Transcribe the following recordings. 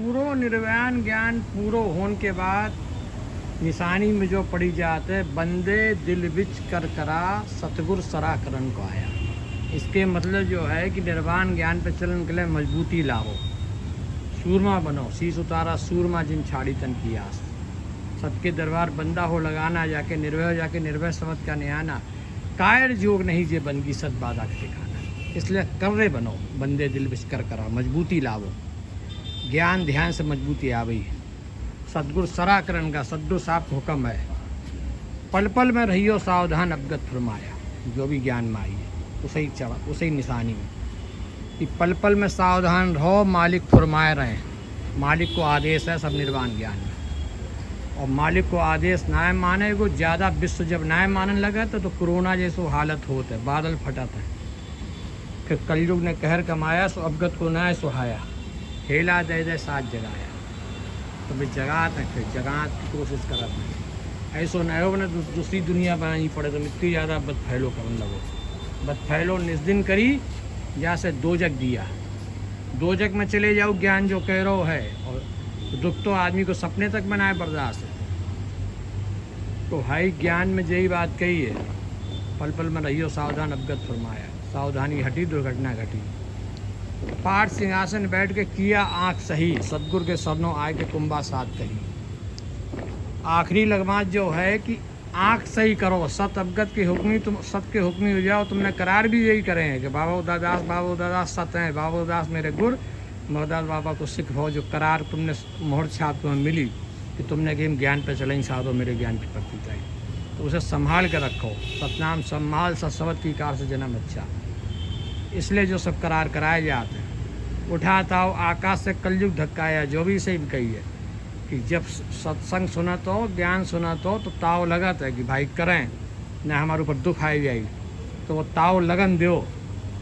पूरो निर्वाण ज्ञान पूरो होने के बाद निशानी में जो पड़ी जात है, बंदे दिल विच कर करा सतगुर सरा करन को आया। इसके मतलब जो है कि निर्वाण ज्ञान पे चलन के लिए मजबूती लाओ, सूरमा बनो, शीश उतारा सूरमा जिन छाड़ी तन की आस। सत के दरबार बंदा हो लगाना, जाके निर्भय हो जाके निर्भय समझ का निहाना। कायर जोग नहीं जे बनगी सत बाधा के ठिकाना। इसलिए कर्रे बनो, बंदे दिल विच कर करा, मजबूती लाओ। ज्ञान ध्यान से मजबूती आ गई। सतगुरु सराकरण का सद्दो साफ हुक्म है, पल पल में रहियो सावधान अवगत फरमाया। जो भी ज्ञान में आई है उसे ही चढ़ा, उसे ही निशानी में कि पल पल में सावधान रहो, मालिक फरमाए रहे। मालिक को आदेश है सब निर्वाण ज्ञान में, और मालिक को आदेश ना माने को ज़्यादा विश्व जब ना मानने लगा तो कोरोना जैसो हालत होता है, बादल फटत है। फिर कलयुग ने कहर कमाया सो अवगत को ना सुहाया, हेला दे दे साथ जगाया। तो भाई जगात है, फिर जगात की कोशिश कर रहा है। ऐसो न हो ने दूसरी दुनिया बनानी पड़े तो इतनी ज़्यादा बद फैलो करने लगो। बद फैलो निस्दिन करी जैसे दो जग दिया, दो जग में चले जाओ ज्ञान जो कह रहा है। और दुख तो आदमी को सपने तक बनाए बर्दाश्त है। तो हाई ज्ञान में यही बात कही है, पल पल में रहियो सावधान अवगत फरमाया। सावधानी हटी दुर्घटना घटी। पाठ सिंहासन बैठ के किया आँख सही, सतगुरु के सरनों आए के कुंभा साथ कही। आखिरी लगमात जो है कि आँख सही करो, सत अवगत के हुक्मी तुम सत के हुक्मी हो जाओ। तुमने करार भी यही करे हैं कि बाबा उदादास सत हैं, बाबा उदास मेरे गुर। मोहदास बाबा को सिख हो जो करार तुमने मोहर छाप तुम्हें मिली कि तुमने कि ज्ञान पर चलें साधो मेरे ज्ञान की प्रतीता है, तो उसे संभाल कर रखो। सतनाम सम्माल सत्सवत की कार से जन्म अच्छा। इसलिए जो सब करार कराए जाते हैं, उठाताओ आकाश से कलयुग धक्काया। जो भी सही कही है कि जब सत्संग सुना तो ज्ञान सुना तो ताव लगत है कि भाई करें न हमारे ऊपर दुख आई जाए, तो वो ताव लगन दो।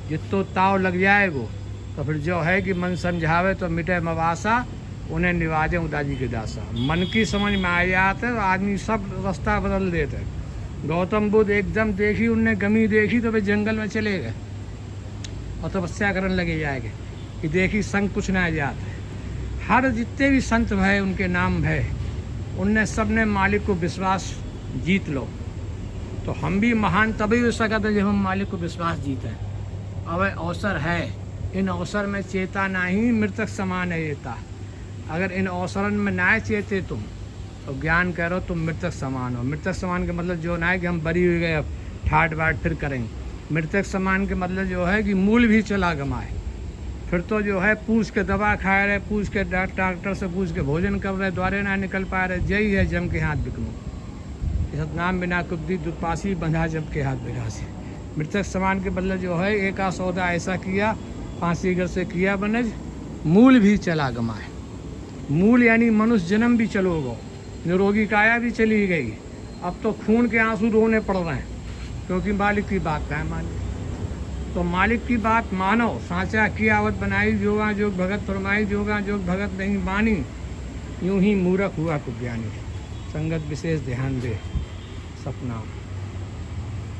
जितो ताव लग जाएगो तो फिर जो है कि मन समझावे तो मिटे मवासा, उन्हें निवाजे उदाजी के दासा। मन की समझ में आ जाते तो आदमी सब रास्ता बदल देते। गौतम बुद्ध एकदम देखी उनने गमी देखी तो वे जंगल में चले गए और तपस्या करने लगे जाएंगे कि देखी संग कुछ ना जाते। हर जितने भी संत भय उनके नाम भय, उनने सब ने मालिक को विश्वास जीत लो। तो हम भी महान तभी हो सकते हैं जब हम मालिक को विश्वास जीते। अब अवसर है, इन अवसर में चेता नहीं, मृतक समान है येता। अगर इन अवसरन में ना चेते तुम तो ज्ञान कह रहे हो तुम मृतक समान हो। मृतक समान के मतलब जो ना है कि हम बरी हुई गए, अब ठाट बाट फिर करेंगे। मृतक समान के मतलब जो है कि मूल भी चला गमाए। फिर तो जो है पूछ के दवा खाए रहे, पूछ के डॉक्टर से पूछ के भोजन कर रहे, द्वारे ना निकल पा रहे। जय है जम के हाथ बिकनो, नाम बिना कुब्दी दुपासी बंधा जम के हाथ बिगासी। मृतक समान के मतलब जो है एक सौदा ऐसा किया, फांसी घर से किया बनज, मूल भी चला गमाए। मूल यानी मनुष्य जन्म भी चलो गो, निरोगी काया भी चली गई। अब तो खून के आंसू रोने पड़ रहे हैं क्योंकि मालिक की बात है मालिक। तो मालिक की बात मानो, सांचा की आवत बनाई, जोगा जोग भगत फरमाई, जोगा जोग भगत नहीं मानी। यूं ही मूर्ख हुआ कुज्ञानी, संगत विशेष ध्यान दे सपना।